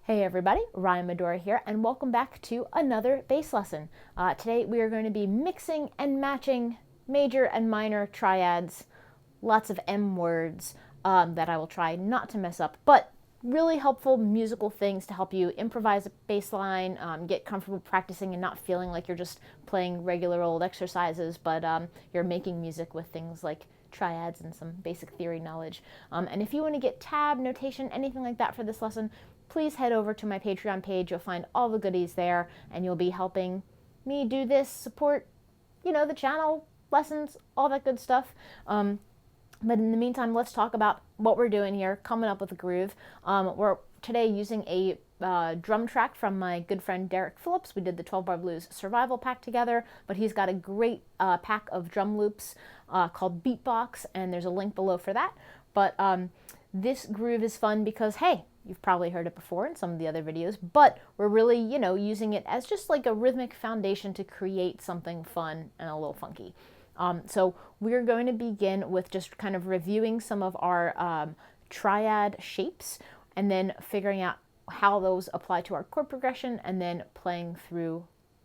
Hey everybody, Ryan Medora here, and welcome back to another bass lesson. Today we are going to be mixing and matching major and minor triads, lots of M words that I will try not to mess up, but really helpful musical things to help you improvise a bass line, get comfortable practicing and not feeling like you're just playing regular old exercises, but you're making music with things like triads and some basic theory knowledge. And if you want to get tab, notation, anything like that for this lesson, please head over to my Patreon page. You'll find all the goodies there, and you'll be helping me do this, support, the channel, lessons, all that good stuff. But in the meantime, let's talk about what we're doing here, coming up with a groove. We're today using a drum track from my good friend Derek Phillips. We did the 12 Bar Blues Survival Pack together, but he's got a great pack of drum loops called Beatbox, and there's a link below for that. But this groove is fun because, hey, you've probably heard it before in some of the other videos, but we're really, using it as just like a rhythmic foundation to create something fun and a little funky. So we're going to begin with just kind of reviewing some of our triad shapes and then figuring out how those apply to our chord progression and then playing through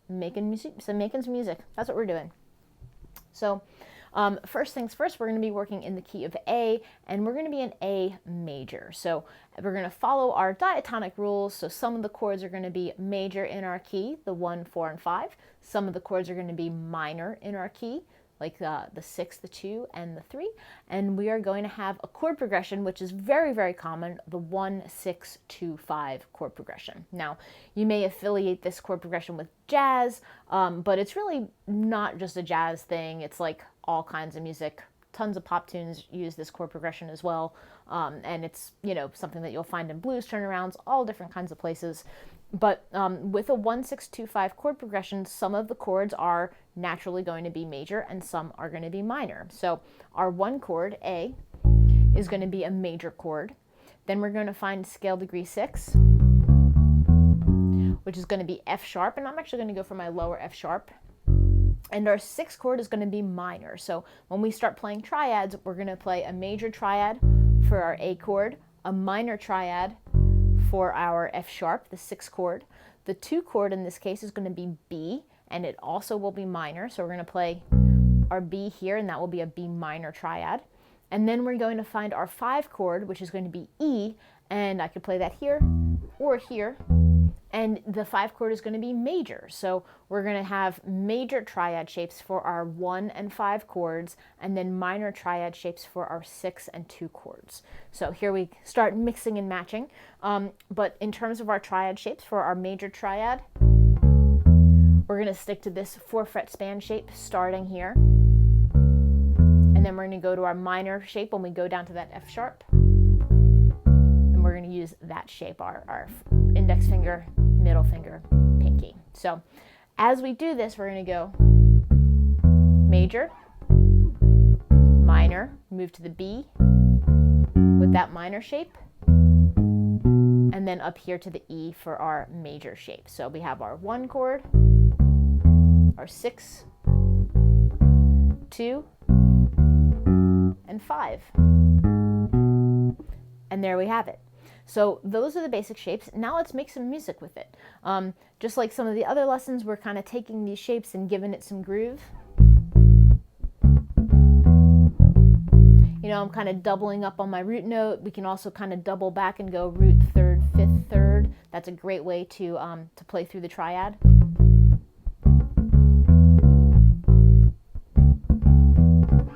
making music. So making some music, that's what we're doing. So first things first, we're going to be working in the key of A, and we're going to be in A major. So we're going to follow our diatonic rules. So some of the chords are going to be major in our key, the 1, 4, and 5. Some of the chords are going to be minor in our key, like the 6, the 2, and the 3. And we are going to have a chord progression, which is very, very common, the 1, 6, 2, 5 chord progression. Now, you may affiliate this chord progression with jazz, but it's really not just a jazz thing. It's like all kinds of music. Tons of pop tunes use this chord progression as well. And it's, something that you'll find in blues turnarounds, all different kinds of places. But with a 1, 6, 2, 5 chord progression, some of the chords are naturally going to be major and some are going to be minor. So our 1 chord, A, is going to be a major chord. Then we're going to find scale degree 6, which is going to be F sharp. And I'm actually going to go for my lower F sharp. And our 6th chord is going to be minor. So when we start playing triads, we're going to play a major triad for our A chord, a minor triad for our F sharp, the 6th chord. The 2 chord in this case is going to be B, and it also will be minor. So we're going to play our B here, and that will be a B minor triad. And then we're going to find our 5 chord, which is going to be E, and I could play that here or here. And the 5 chord is going to be major. So we're going to have major triad shapes for our 1 and 5 chords, and then minor triad shapes for our 6 and 2 chords. So here we start mixing and matching. But in terms of our triad shapes for our major triad, we're going to stick to this 4-fret span shape starting here. And then we're going to go to our minor shape when we go down to that F sharp. And we're going to use that shape, our index finger, middle finger, pinky. So as we do this, we're going to go major, minor, move to the B with that minor shape, and then up here to the E for our major shape. So we have our 1 chord, our 6, 2, and 5. And there we have it. So those are the basic shapes. Now let's make some music with it. Just like some of the other lessons, we're kind of taking these shapes and giving it some groove. I'm kind of doubling up on my root note. We can also kind of double back and go root, 3rd, 5th, 3rd. That's a great way to play through the triad.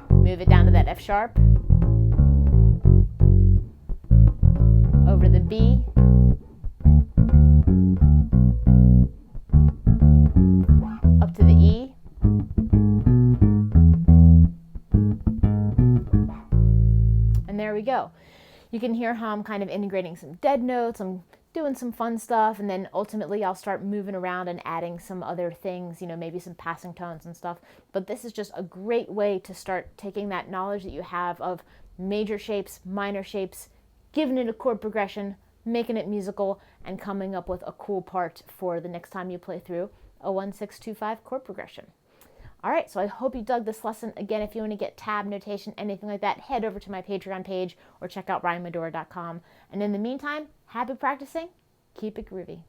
Move it down to that F sharp. Over to the B, up to the E, and there we go. You can hear how I'm kind of integrating some dead notes, I'm doing some fun stuff, and then ultimately I'll start moving around and adding some other things, maybe some passing tones and stuff. But this is just a great way to start taking that knowledge that you have of major shapes, minor shapes, giving it a chord progression, making it musical, and coming up with a cool part for the next time you play through a 1, 6, 2, 5 chord progression. All right, so I hope you dug this lesson. Again, if you want to get tab notation, anything like that, head over to my Patreon page or check out ryanmedora.com. And in the meantime, happy practicing. Keep it groovy.